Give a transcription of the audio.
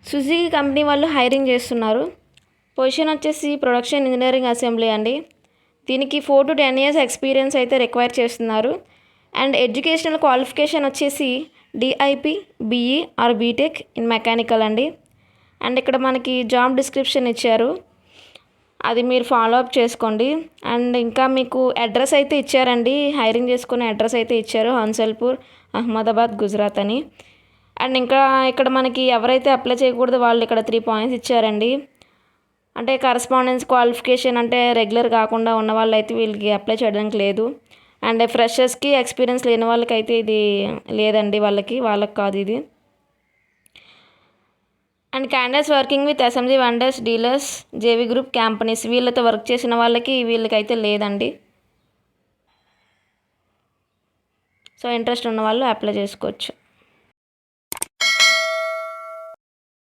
Suzuki company వాళ్ళు hiring చేస్తున్నారు. Position వచ్చేసి ప్రొడక్షన్ ఇంజనీరింగ్ అసెంబ్లీ అండి. దీనికి 4 to 10 years ఎక్స్పీరియన్స్ అయితే రిక్వైర్ చేస్తున్నారు. అండ్ ఎడ్యుకేషనల్ క్వాలిఫికేషన్ వచ్చేసి DIP, BE or BTech in mechanical అండి. అండ్ ఇక్కడ మనకి జాబ్ డిస్క్రిప్షన్ ఇచ్చారు, అది మీరు ఫాలో అప్ చేసుకోండి. అండ్ ఇంకా మీకు అడ్రస్ అయితే ఇచ్చారండి, హైరింగ్ చేసుకునే అడ్రస్ అయితే ఇచ్చారు, హన్సల్పూర్, అహ్మదాబాద్, గుజరాత్ అని. అండ్ ఇంకా ఇక్కడ మనకి ఎవరైతే అప్లై చేయకూడదు వాళ్ళు ఇక్కడ 3 points ఇచ్చారండి. అంటే కరస్పాండెన్స్ క్వాలిఫికేషన్ అంటే రెగ్యులర్ కాకుండా ఉన్న వాళ్ళు అయితే వీళ్ళకి అప్లై చేయడానికి లేదు. అండ్ ఫ్రెషర్స్కి, ఎక్స్పీరియన్స్ లేని వాళ్ళకైతే ఇది లేదండి, వాళ్ళకి కాదు ఇది. And candidates working with assembly vendors, dealers, JV group companies వీళ్ళతో వర్క్ చేసిన వీళ్ళకైతే లేదండి. సో ఇంట్రెస్ట్ ఉన్న వాళ్ళు అప్లై చేసుకోవచ్చు.